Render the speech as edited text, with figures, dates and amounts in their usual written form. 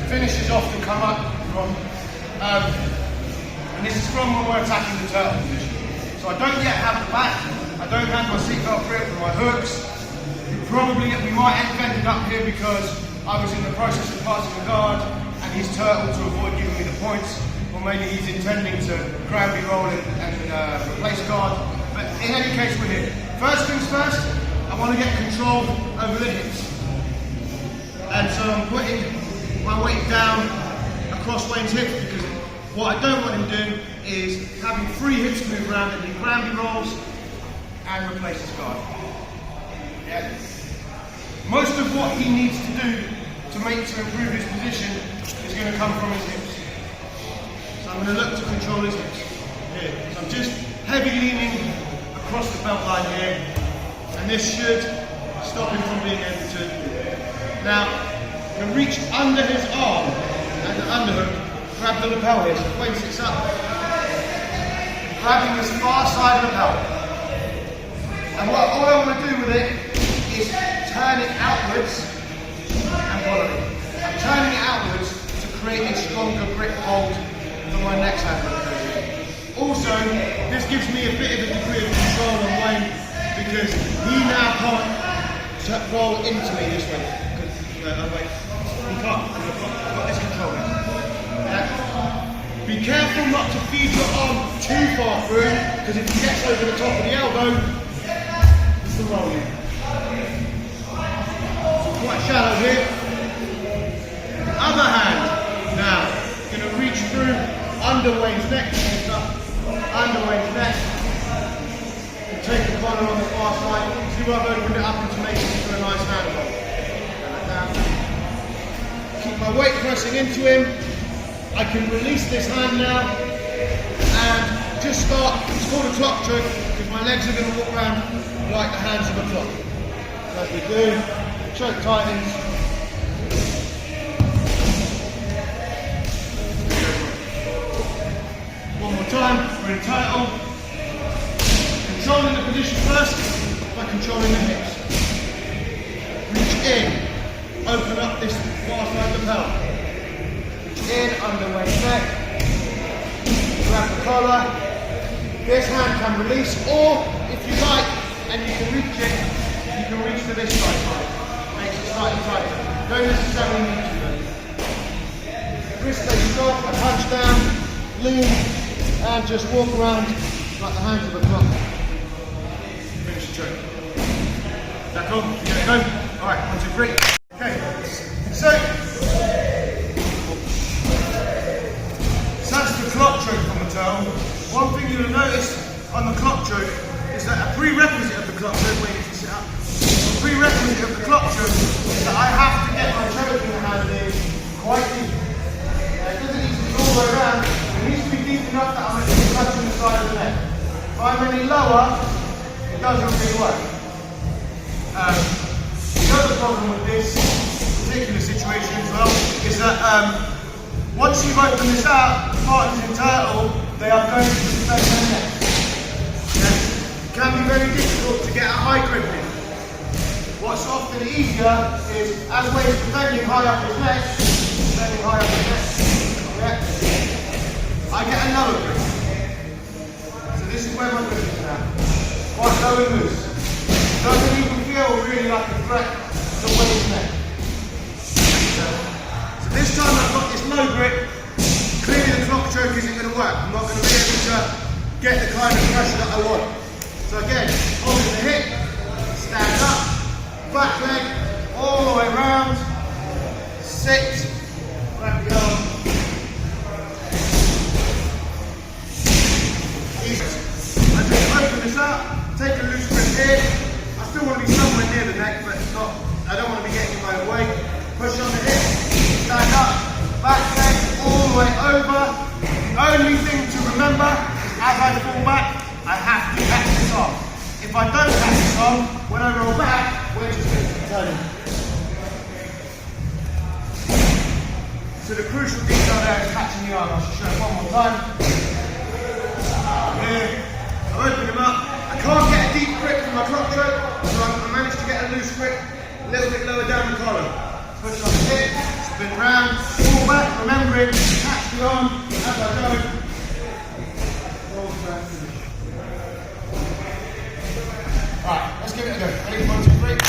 finishes often come up from, and this is from when we're attacking the turtle position. So I don't yet have the back, I don't have my seatbelt grip or my hooks. We might have ended up here because I was in the process of passing the guard and he's turtled to avoid giving me the points, or maybe he's intending to grab me, roll it and replace guard. But in any case, we're here. First things first, I want to get control over the hips. And so I'm putting my weight down across Wayne's hips, because what I don't want him doing is having free hips move around and he gramby rolls and replaces guard. Yeah. Most of what he needs to do to improve his position is going to come from his hips. So I'm going to look to control his hips. Here. So I'm just heavy leaning across the belt line here, and this should stop him from being able to. Now, I'm going to reach under his arm and the underhook, grab the lapel here. So Wayne sits up, grabbing this far side of the lapel. And all I want to do with it is turn it outwards and follow it. I'm turning it outwards to create a stronger grip hold for my next hand. Also, this gives me a bit of a degree of control on Wayne, because he now can't roll into me this way. He can't. I've got this control now. Be careful not to feed your arm too far through, because if he gets over the top of the elbow, it's the rolling. Quite shallow here. Other hand. Now, going to reach through under Wayne's neck, under Wayne's neck, and take the collar on the far side. See where I've opened it up into making it into a nice hand hold. Keep my weight pressing into him. I can release this hand now and just start. It's called a clock choke, because my legs are going to walk around like the hands of a clock. As we do. Choke tightens. One more time, we're in turtle. Controlling the position first by controlling the hips. Reach in, open up this far side of the lapel. Reach in, under Wayne's neck. Grab the collar. This hand can release, or if you like, and you can reach it, you can reach to this side. Makes it slightly tighter. Don't necessarily need to though. Wrist stays strong, I punch down, lean, and just walk around like the hands of a clock. Finish the choke. Is that cool? You gonna go? Alright, 1, 2, 3. Okay, so that's the clock choke on the turtle. One thing you'll notice on the clock choke is that a prerequisite of the clock choke, where you can sit up, the prerequisite of the clock choke is that I have to get my choking hand in quite deep. It doesn't need to be all the way around, it needs to be deep enough that I'm actually touching the side of the neck. If I'm any lower, it doesn't really work. The other problem with this particular situation as well is that once you've opened this out, partners in turtle, they are going to defend their neck. It can be very difficult to get a high grip in. What's often easier is, as Wayne's defending high up his neck, I get another grip. So this is where my grip is now. Quite low and loose. Doesn't even feel really like a threat to Wayne's neck. So this time I've got this low grip. Clearly the clock choke isn't going to work. I'm not going to be able to get the kind of pressure that I want. So again, holding the hip, stand up, back leg, all the way around, sit, grab the arm. Easy. I just open this up, take a loose grip here. I still want to be somewhere near the neck, but it's not, I don't want to be getting in my way. Push on the hip, stand up, back leg, all the way over. The only thing to remember, as I fall back, I have to catch this arm. If I don't catch this arm, when I roll back, we're just going to keep turning. So the crucial detail there is catching the arm. I should show it one more time. Here, I open him up. I can't get a deep grip from my clock choke, so I managed to get a loose grip, a little bit lower down the collar. Push on the hip, spin round, all back, remembering to catch the arm as I go. Right, let's give it a go. Ready? 1, 2, 3.